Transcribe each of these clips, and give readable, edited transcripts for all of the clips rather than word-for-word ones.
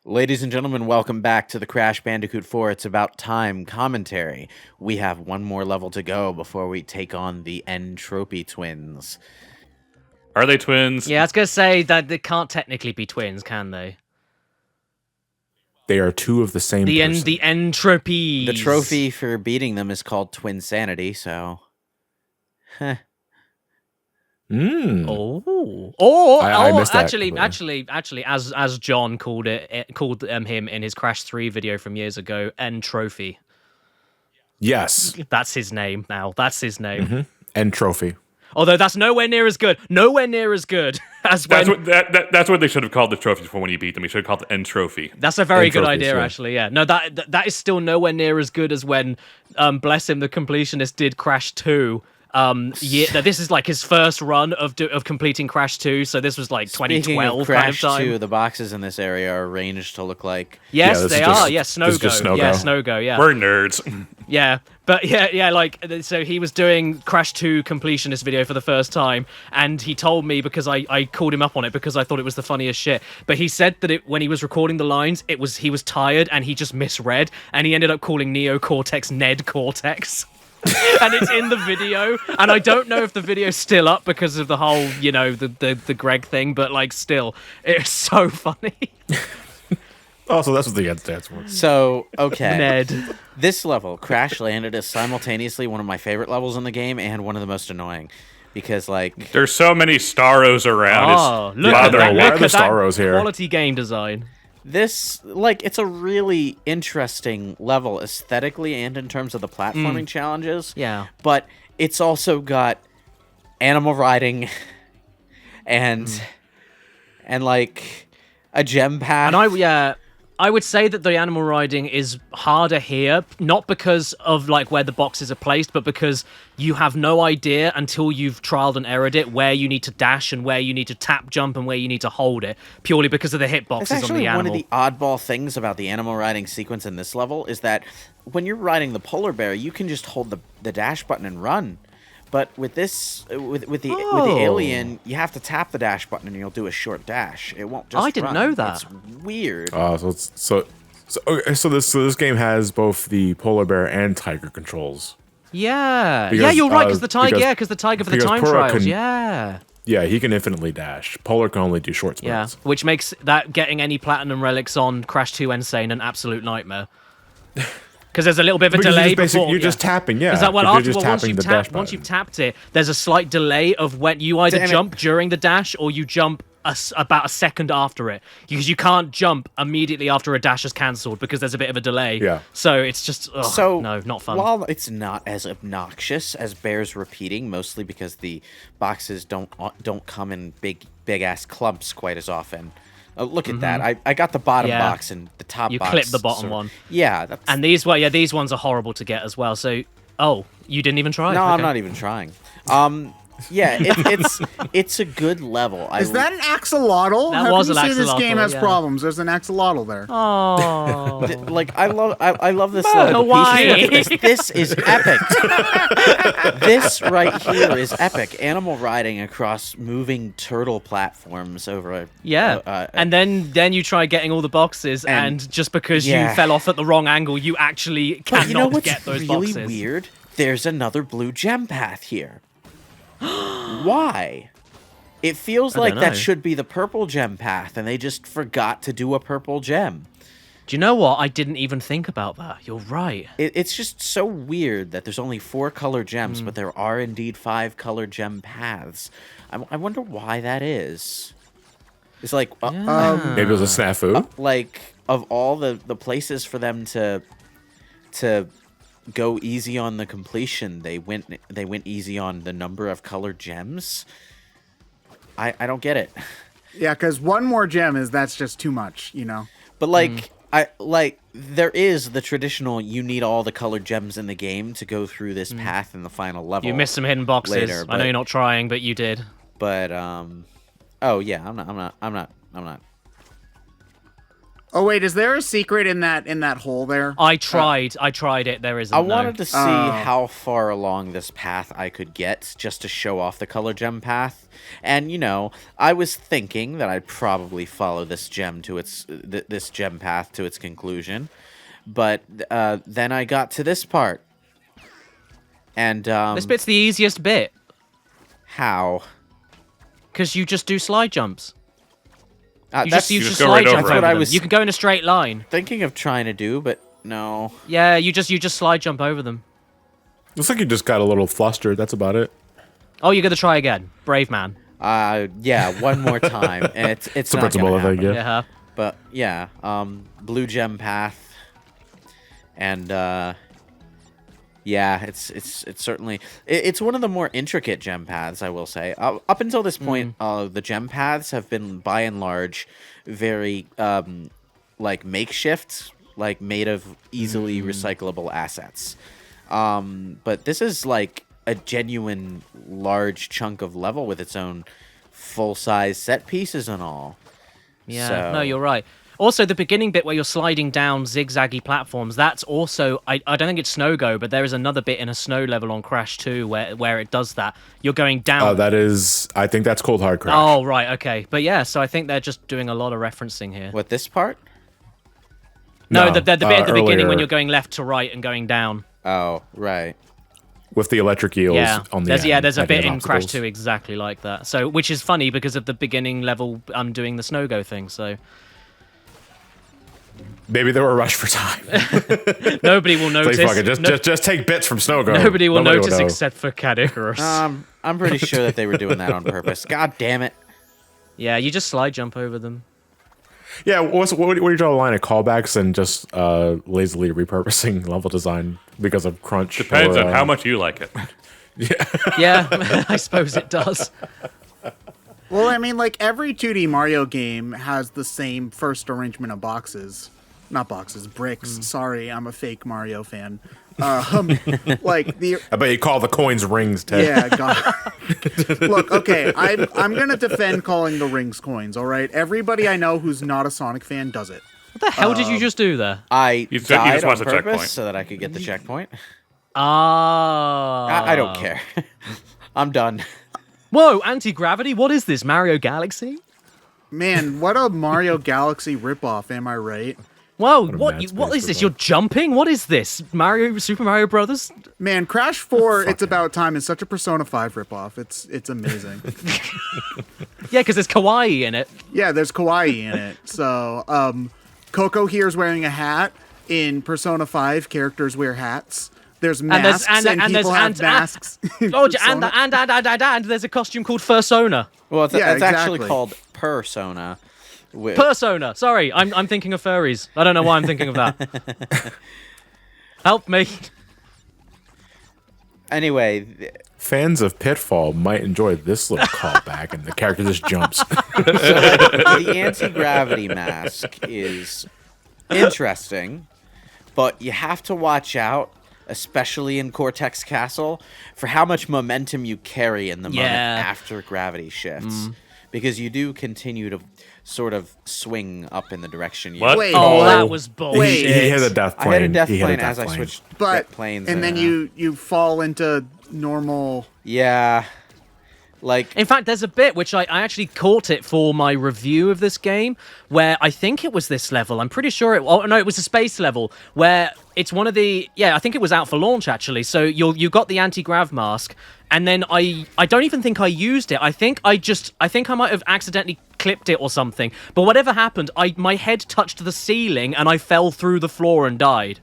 Ladies and gentlemen, welcome back to the Crash Bandicoot 4 It's About Time commentary. We have one more level to go before we take on the Entropy twins. Are they twins? Yeah, I was going to say that they can't technically be twins, can they? They are two of the same person. The Entropy. The trophy for beating them is called Twinsanity, so... Heh. I missed that actually, as John called him in his Crash 3 video from years ago, Entropy. Yes. That's his name now. That's his name. Mm-hmm. Entropy. Although that's nowhere near as good. Nowhere near as good as when... That's what they should have called the trophy for when you beat them. You should have called it Entropy. That's a very good Entropy, idea, sure. actually, yeah. No, that is still nowhere near as good as when, bless him, the completionist did Crash 2. This is like his first run of completing Crash 2, so this was like 2012 Speaking of kind of Crash time. 2, the boxes in this area are arranged to look like... Yes, Yeah, they are. Yes, Snow-Go. Yeah, Snow-Go, yeah. We're nerds. Yeah, but so he was doing Crash 2 completionist video for the first time, and he told me, because I called him up on it because I thought it was the funniest shit, but he said that when he was recording the lines, he was tired and he just misread, and he ended up calling Neo Cortex Ned Cortex. And it's in the video, and I don't know if the video's still up because of the whole, the Greg thing, but like still, it's so funny. So that's what the stats were. So, okay. Ned. This level, Crash Landed, is simultaneously one of my favorite levels in the game and one of the most annoying. Because, like... There's so many Starros around. Oh, look Why at that! are Look the at that Starros here? quality game design. This, it's a really interesting level aesthetically and in terms of the platforming challenges. Yeah. But it's also got animal riding and like a gem path. And I would say that the animal riding is harder here, not because of like where the boxes are placed, but because you have no idea until you've trialed and errored it where you need to dash and where you need to tap jump and where you need to hold it, purely because of the hitboxes It's on actually the animal. one of the oddball things about the animal riding sequence in this level is that when you're riding the polar bear, you can just hold the dash button and run. But with this, with the alien, you have to tap the dash button and you'll do a short dash. It won't just I didn't run. know that. It's weird. So this game has both the polar bear and tiger controls. Yeah. Because, You're right, because the tiger for the because time Pura trials. can- Yeah. Yeah, he can infinitely dash. Polar can only do short Yeah. sprints. Which makes that getting any platinum relics on Crash 2 Insane an absolute nightmare. Because there's a little bit of a Because delay you're just tapping, yeah. Is that what You're just once tapping you've the dash once button. you've tapped it, there's a slight delay of when you either Damn it. jump during the dash or you jump about a second after it, because you can't jump immediately after a dash is cancelled because there's a bit of a delay. Yeah. So it's just So, no, not fun. While it's not as obnoxious as bears repeating, mostly because the boxes don't come in big ass clumps quite as often. Look at that! I got the bottom Yeah. box and the top You box. clip the bottom one. Yeah, that's, And these ones are horrible to get as well. So you didn't even try? no, I'm Okay. not even trying. Yeah, it's a good level. Is that an axolotl? That How was can an you say this game axolotl, has yeah. problems? There's an axolotl there. Oh. Like I love this level. Why? This is epic. This right here is epic. Animal riding across moving turtle platforms over a And then you try getting all the boxes, and just because you fell off at the wrong angle, you actually But cannot you know what's get those really boxes. weird? There's another blue gem path here. Why? It feels like don't that know. should be the purple gem path, and they just forgot to do a purple gem. Do you know what? I didn't even think about that. You're right. It's just so weird that there's only 4 color gems, but there are indeed 5 color gem paths. I wonder why that is. It's like, Maybe it was a snafu. like of all the places for them to go easy on the completion, they went easy on the number of colored gems. I don't get it. Yeah, because one more gem that's just too much, But there is the traditional you need all the colored gems in the game to go through this path in the final level. You missed some hidden boxes. later, I know you're not trying, but you did. But oh yeah, I'm not. Oh wait, is there a secret in that hole there? I tried it. There isn't. I no. wanted to see how far along this path I could get just to show off the color gem path. And, you know, I was thinking that I'd probably follow this gem to this gem path to its conclusion. But then I got to this part. And This bit's the easiest bit. how? Because you just do slide jumps. You That's just go slide right jump over over what I them. was- You can go in a straight line. thinking of trying to do, but no. Yeah, you just slide jump over them. Looks like you just got a little flustered. That's about it. Oh, you're gonna try again, brave man. Yeah, one more time. And it's It's a not principle, gonna I think. happen. Yeah. Yeah. But yeah, blue gem path, and yeah, it's certainly it's one of the more intricate gem paths, I will say. Up until this point, the gem paths have been by and large very like makeshift, like made of easily recyclable assets. But this is like a genuine large chunk of level with its own full-size set pieces and all. Yeah, So- no, you're right. Also, the beginning bit where you're sliding down zigzaggy platforms, that's also... I don't think it's Snow Go, but there is another bit in a snow level on Crash 2 where it does that. You're going down... That is, I think that's Cold Hard Crash. Oh, right, okay. But yeah, so I think they're just doing a lot of referencing here. What, this part? No, the bit at the beginning when earlier you're going left to right and going down. Oh, right. with the electric eels Yeah, on the end. there's a bit heading in Crash obstacles. 2 exactly like that. So, which is funny because of the beginning level doing the Snow Go thing, so... Maybe they were rushed for time. Nobody will Like, notice. fuck it, just take bits from Snow Go. Nobody will notice know. except for Caddicarus. I'm pretty sure that they were doing that on purpose. God damn it. Yeah, you just slide jump over them. Yeah, what do you draw the line of callbacks and just lazily repurposing level design because of crunch? Depends or, on how much you like it. Yeah, I suppose it does. Well, I mean, like, every 2D Mario game has the same first arrangement of boxes. Not boxes, bricks. Sorry, I'm a fake Mario fan. Like, the... I bet you call the coins rings, Ted. Yeah, God. Look, okay, I'm going to defend calling the rings coins, all right? Everybody I know who's not a Sonic fan does it. What the hell did you just do there? I You just died on watched the purpose checkpoint. so that I could get the checkpoint. Ah. I don't care. I'm done. Whoa, anti-gravity? What is this, Mario Galaxy? Man, what a Mario Galaxy ripoff, am I right? Whoa, a what mad is space this? ripoff. You're jumping? What is this? Super Mario Brothers? Man, Crash 4, It's About Time is such a Persona 5 ripoff. It's amazing. Yeah, because there's kawaii in it. Yeah, there's kawaii in it. So, Coco here is wearing a hat. In Persona 5, characters wear hats. There's masks, and people have masks. in Oh, Persona. and there's a costume called Fursona. Well, it's, Yeah, it's actually exactly. called Persona. Persona. Sorry, I'm thinking of furries. I don't know why I'm thinking of that. Help me. Anyway, Fans of Pitfall might enjoy this little callback, and the character just jumps. the anti-gravity mask is interesting, but you have to watch out, especially in Cortex Castle, for how much momentum you carry in the moment Yeah. after gravity shifts. Because you do continue to sort of swing up in the direction you... What? Wait, Oh, what? that was bullshit. Wait. he hit a death I plane. had a death He hit plane death as I plane. switched But planes. and then you fall into normal. Yeah. Like... In fact, there's a bit which I actually caught it for my review of this game, where I think it was this level. I'm pretty sure it. Oh no, it was a space level where it's one of the. Yeah, I think it was out for launch actually. So you got the anti-grav mask, and then I don't even think I used it. I think I might have accidentally clipped it or something. But whatever happened, my head touched the ceiling and I fell through the floor and died.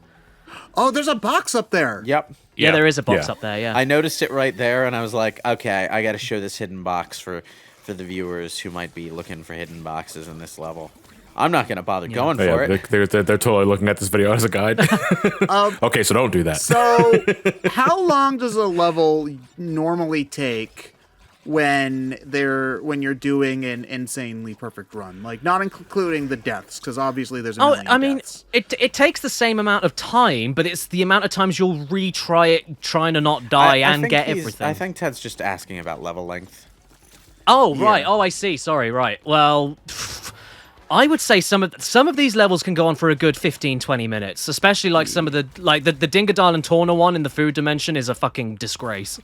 Oh, there's a box up there. Yep. Yeah, there is a box Yeah. up there. Yeah. I noticed it right there, and I was like, okay, I got to show this hidden box for the viewers who might be looking for hidden boxes in this level. I'm not going to bother going Oh, for yeah, it. they're totally looking at this video as a guide. Okay, so don't do that. So, how long does a level normally take when you're doing an insanely perfect run? Like, not including the deaths, because obviously there's a Oh, million I mean, deaths. it takes the same amount of time, but it's the amount of times you'll retry it, trying to not die and think get he's- everything. I think Ted's just asking about level length. Oh, right. Yeah. Oh, I see. Sorry. Right. Well, I would say some of these levels can go on for a good 15, 20 minutes, especially like some of the Dingodile and Tauna one in the food dimension is a fucking disgrace.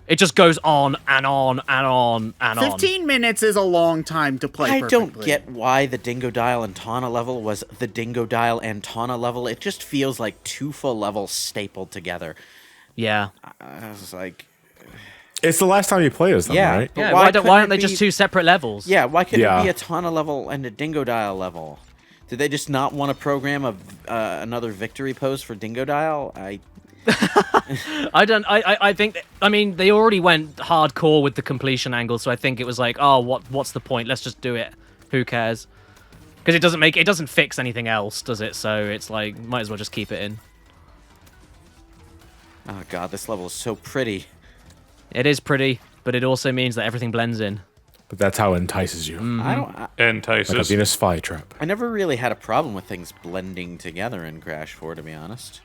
It just goes on and on and on and on. 15 minutes is a long time to play perfectly. don't get why the Dingodile and Tauna level was the Dingodile and Tauna level. It just feels like 2 full levels stapled together. Yeah. I was like... It's the last time you play as them, right? But Yeah, why why aren't they just 2 separate levels? Yeah, why couldn't Yeah. it be a Tauna level and a Dingodile level? Did they just not want to program another victory pose for Dingodile? I think, I mean, they already went hardcore with the completion angle, so I think it was like, oh, what's the point? Let's just do it. Who cares? Because it doesn't fix anything else, does it? So it's like, might as well just keep it in. Oh god, this level is so pretty. It is pretty, but it also means that everything blends in. But that's how it entices you. Entices. Like a Venus flytrap. I never really had a problem with things blending together in Crash 4, to be honest.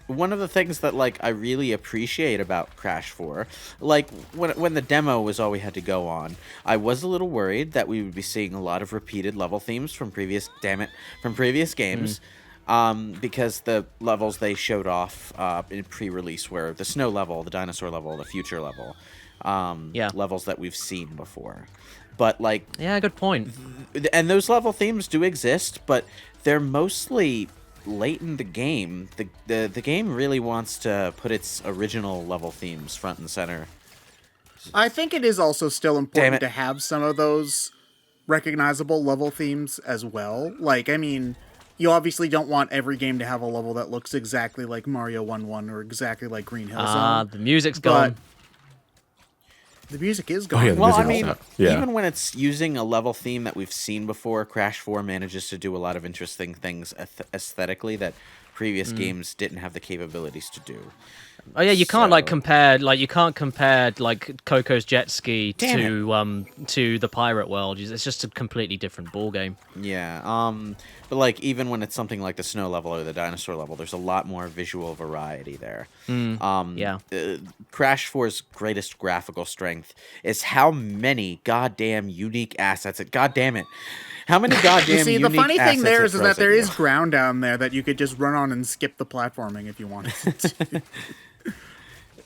One of the things that like I really appreciate about Crash 4, like when the demo was all we had to go on, I was a little worried that we would be seeing a lot of repeated level themes from previous games. Because the levels they showed off in pre-release were the snow level, the dinosaur level, the future level, levels that we've seen before. But like, yeah, good point. And those level themes do exist, but they're mostly late in the game. The game really wants to put its original level themes front and center. I think it is also still important to have some of those recognizable level themes as well. Like, I mean, you obviously don't want every game to have a level that looks exactly like Mario 1-1 or exactly like Green Hill Zone. The music's gone. The music is gone. yeah, the Well, music I mean, also. Yeah. even when it's using a level theme that we've seen before, Crash 4 manages to do a lot of interesting things aesthetically that previous games didn't have the capabilities to do. Oh yeah, you can't like So- compare like Coco's jet ski Damn to the pirate world. It's just a completely different ball game. Yeah, but like even when it's something like the snow level or the dinosaur level, there's a lot more visual variety there. Yeah. Crash 4's greatest graphical strength is how many goddamn unique assets. God damn it. How many goddamn You see, the unique funny thing assets there it is throws that at there you. is ground down there that you could just run on and skip the platforming if you wanted to.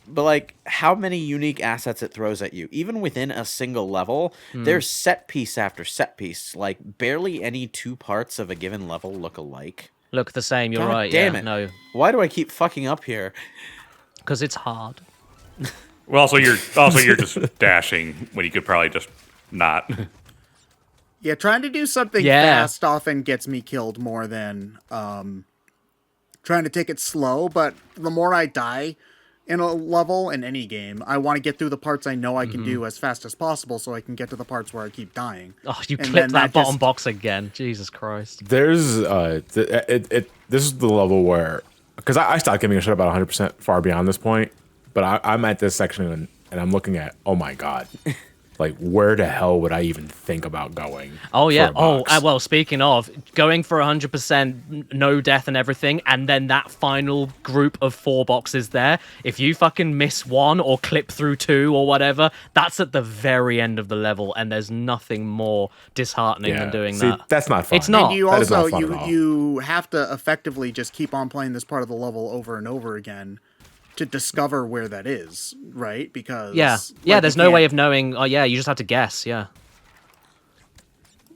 But like how many unique assets it throws at you, even within a single level, there's set piece after set piece. Like barely any 2 parts of a given level look alike. Look the same. You're God right. damn yeah, it. No, Why do I keep fucking up here? because it's hard. Well, also you're just dashing when you could probably just not. Yeah, trying to do something fast often gets me killed more than trying to take it slow. But the more I die in a level in any game, I want to get through the parts I know I can do as fast as possible so I can get to the parts where I keep dying. Oh, you And clipped then that that bottom just- box again. Jesus Christ. There's this is the level where, because I stopped giving a shit about 100% far beyond this point, but I'm at this section and I'm looking at, oh my god, like where the hell would I even think about going? Oh for yeah. a box? Well, speaking of going for 100% no death and everything, and then that final group of 4 boxes there. If you fucking miss 1 or clip through 2 or whatever, that's at the very end of the level, and there's nothing more disheartening than doing See, that. that's not fun. It's not. And you That is not also fun at all. you have to effectively just keep on playing this part of the level over and over again to discover where that is, right? Because Yeah. like, There's you no way can't- of knowing. Oh yeah, you just have to guess. Yeah.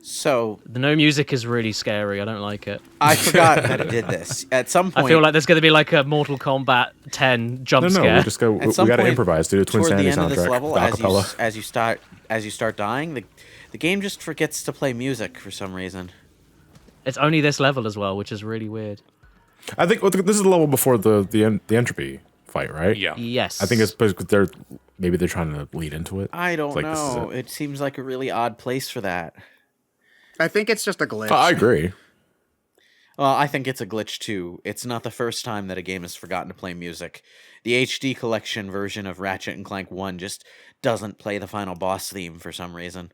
So The no music is really scary. I don't like it. I forgot that it did this. At some point, I feel like there's going to be like a Mortal Kombat 10 jump No, scare. we just go. At We some got to point improvise. Do the Twin toward the Sanity end of this soundtrack. level, the acapella. as you start dying, the game just forgets to play music for some reason. It's only this level as well, which is really weird. I think this is the level before the Entropy fight, right? Yeah. Yes. I think it's because maybe they're trying to lead into it. I don't It's like, this is know. it. It seems like a really odd place for that. I think it's just a glitch. I agree. Well, I think it's a glitch too. It's not the first time that a game has forgotten to play music. The HD collection version of Ratchet and Clank 1 just doesn't play the final boss theme for some reason.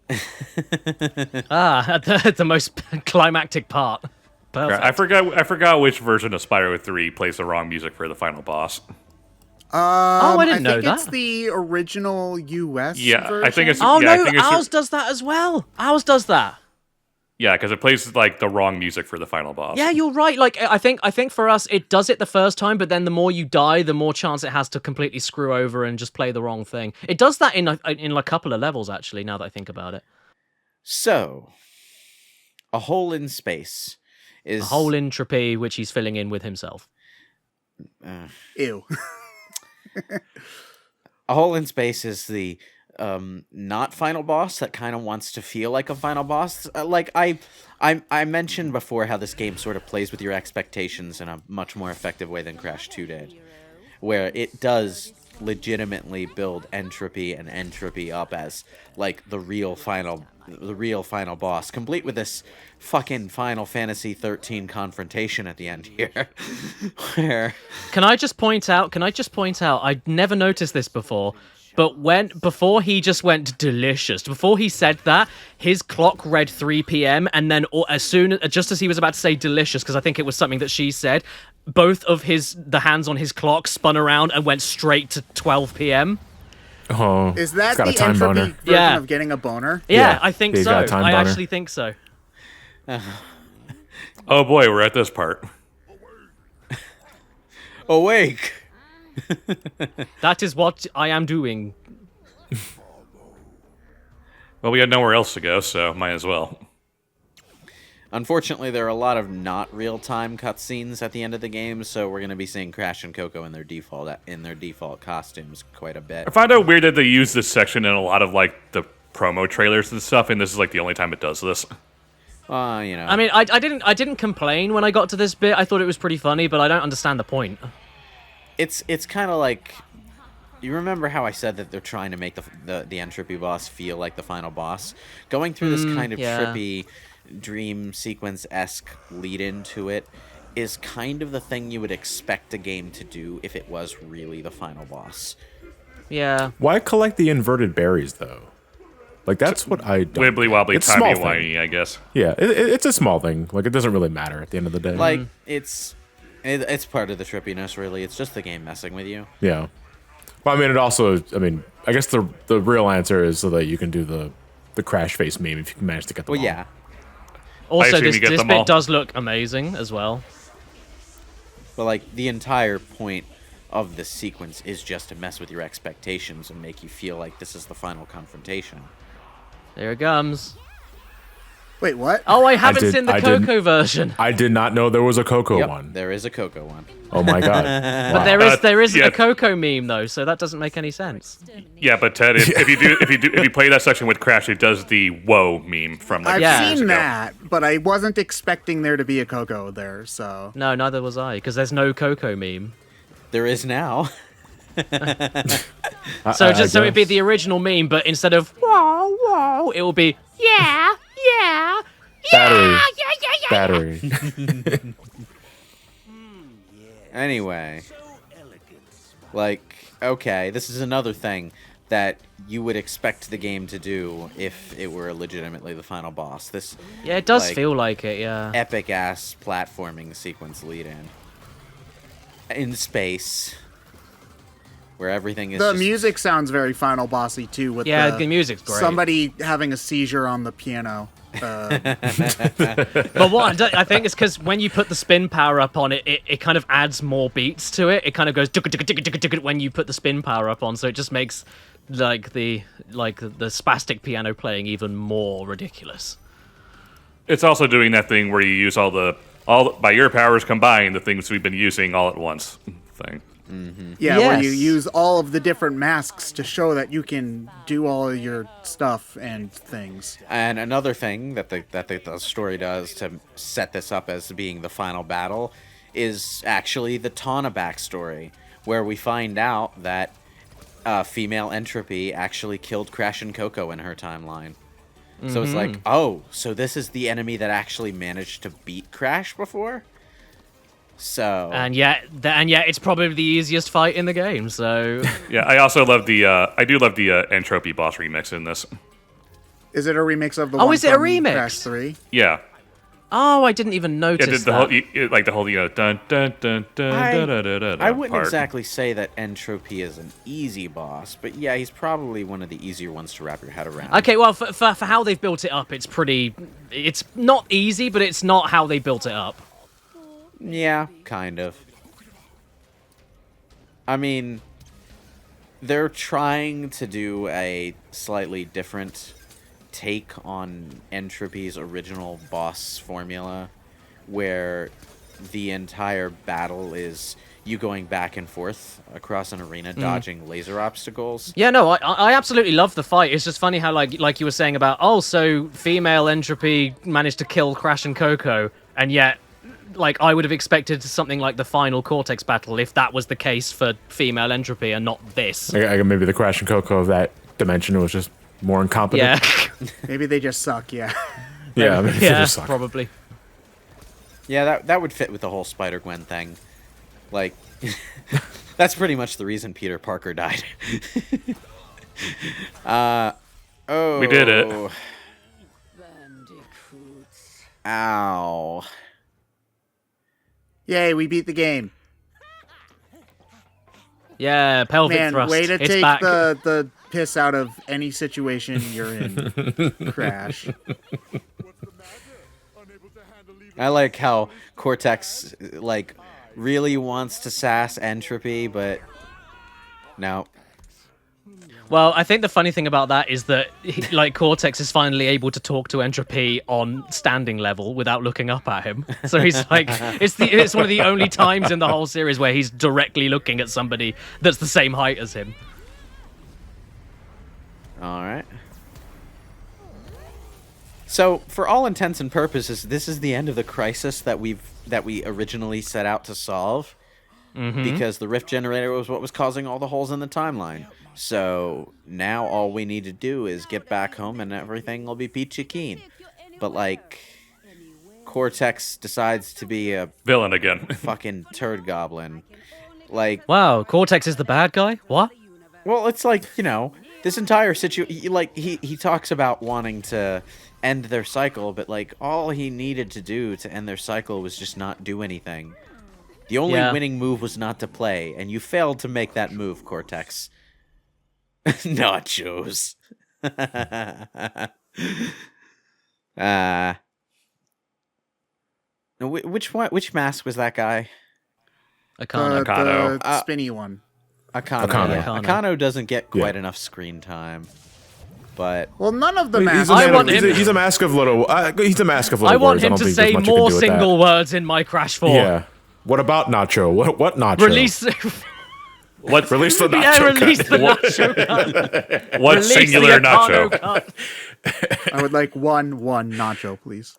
The most climactic part. Perfect. I forgot which version of Spyro 3 plays the wrong music for the final boss. I didn't know think that. it's the original US Yeah, version. I think it's. Oh yeah, I no, think it's ours does that as well. Ours does that. Yeah, because it plays like the wrong music for the final boss. Yeah, you're right. Like I think for us, it does it the first time, but then the more you die, the more chance it has to completely screw over and just play the wrong thing. It does that in a couple of levels, actually. Now that I think about it, So, a hole in space is a whole Entropy, which he's filling in with himself. Ew. A hole in space is the not final boss that kind of wants to feel like a final boss. Like I mentioned before how this game sort of plays with your expectations in a much more effective way than Crash 2 did, where it does legitimately build Entropy and Entropy up as like the real final boss, complete with this fucking Final Fantasy 13 confrontation at the end here. Where Can I just point out? I'd never noticed this before. But before he just went delicious, before he said that, his clock read 3 p.m. and then just as he was about to say delicious, because I think it was something that she said, both of the hands on his clock spun around and went straight to 12 p.m. Oh, Is that it's got the a time Entropy boner. version Yeah. of getting a boner? Yeah, Yeah, I think he's so. got a time I boner. actually think so. Oh boy, we're at this part. awake. That is what I am doing. Well, we had nowhere else to go, so might as well. Unfortunately, there are a lot of not real-time cutscenes at the end of the game, so we're going to be seeing Crash and Coco in their default costumes quite a bit. I find it weird that they use this section in a lot of like the promo trailers and stuff, and this is like the only time it does this. You know. I mean, I didn't complain when I got to this bit. I thought it was pretty funny, but I don't understand the point. It's kind of like, you remember how I said that they're trying to make the Entropy boss feel like the final boss? Going through this kind of yeah. trippy dream sequence-esque lead into it is kind of the thing you would expect a game to do if it was really the final boss. Yeah. Why collect the inverted berries though? Like that's what I don't. Wibbly wobbly, It's a small timey thing. wimey, I guess. Yeah, it's a small thing. Like it doesn't really matter at the end of the day. Like, it's part of the trippiness, really. It's just the game messing with you. Yeah. Well, I mean, it also. I mean, I guess the real answer is so that you can do the crash face meme if you can manage to get them. Well, all. yeah. Also, assume this you get them bit all. does look amazing as well. But, like, the entire point of this sequence is just to mess with your expectations and make you feel like this is the final confrontation. There it comes. Wait, what? Oh, I haven't did- seen the I Coco didn't- version. I did not know there was a Coco Yep, one. there is a Coco one. Oh my god! But there isn't yeah. a Coco meme though, so that doesn't make any sense. Yeah, but Ted, if you play that section with Crash, it does the "whoa" meme from like I've Yeah. years seen ago. that, but I wasn't expecting there to be a Coco there, so... No, neither was I, because there's no Coco meme. There is now. So it'd be guess. the original meme, but instead of whoa whoa, it will be yeah yeah Battery. yeah. Battery. Anyway. Like, okay, this is another thing that you would expect the game to do if it were legitimately the final boss. This Yeah, it does like, feel like it. Yeah. epic-ass platforming sequence lead-in. In space. Where everything is The just- music sounds very Final Bossy, too, with Yeah, the music's great. somebody having a seizure on the piano. But what I think is because when you put the spin power up on it, it kind of adds more beats to it. It kind of goes when you put the spin power up on, so it just makes like the spastic piano playing even more ridiculous. It's also doing that thing where you use all by your powers combined, the things we've been using all at once thing. Yeah, where you Yes. use all of the different masks to show that you can do all of your stuff and things. And another thing that the story does to set this up as being the final battle is actually the Tauna backstory, where we find out that female Entropy actually killed Crash and Coco in her timeline. So it's like, oh, so this is the enemy that actually managed to beat Crash before? So... And yet it's probably the easiest fight in the game. So Yeah, I also love I do love the Entropy boss remix in this. Is it a remix of the Oh, one is it a from remix? Crash 3? Yeah, Oh, I didn't even Yeah, notice the that. whole, like the whole, dun dun dun dun I- dun dun dun. I wouldn't part. exactly say that Entropy is an easy boss, but yeah, he's probably one of the easier ones to wrap your head around. Okay, well, for how they've built it up, it's not easy, but it's not how they built it up. Yeah, kind of. I mean, they're trying to do a slightly different take on Entropy's original boss formula, where the entire battle is you going back and forth across an arena, dodging laser obstacles. Yeah, no, I absolutely love the fight. It's just funny how, like you were saying about, oh, so female Entropy managed to kill Crash and Coco, and yet, like, I would have expected something like the final Cortex battle if that was the case for female Entropy and not this. Maybe the Crash and Coco of that dimension was just more incompetent. Yeah, Maybe they just suck. Yeah. Yeah, maybe they yeah, just suck. probably. Yeah, that would fit with the whole Spider-Gwen thing. Like, that's pretty much the reason Peter Parker died. Oh. We did it. Ow. Yay, we beat the game. Yeah, pelvic Man, thrust. way to It's take back. the piss out of any situation you're in, Crash. I like how Cortex, like, really wants to sass Entropy, but no. Well, I think the funny thing about that is that, like, Cortex is finally able to talk to Entropy on standing level without looking up at him. So he's like, it's one of the only times in the whole series where he's directly looking at somebody that's the same height as him. All right. So, for all intents and purposes, this is the end of the crisis that we originally set out to solve, because the rift generator was what was causing all the holes in the timeline. So now all we need to do is get back home, and everything will be peachy keen. But like, Cortex decides to be a Villain again. fucking turd goblin. Like, Wow, Cortex is the bad guy? What? well, it's like, you know, this entire situation, like, he talks about wanting to end their cycle, but, like, all he needed to do to end their cycle was just not do anything. The only winning move was not to play, and you failed to make that move, Cortex. Nachos. Which mask was that guy? Akano. The spinny one. Akano. Akano. Yeah. Akano. Akano doesn't get quite Yeah. enough screen time, but Well, none of the He's masks. a, I man want of, he's, him- a, he's a mask of little. He's a mask of little I want words. I him don't to think say there's much you more can do with single that. words in my Crash 4. Yeah. What about Nacho? What Nacho? Release. What Release the Nacho. Yeah, release cut. the nacho cut. what Release singular the nacho? Akano cut. I would like one nacho, please.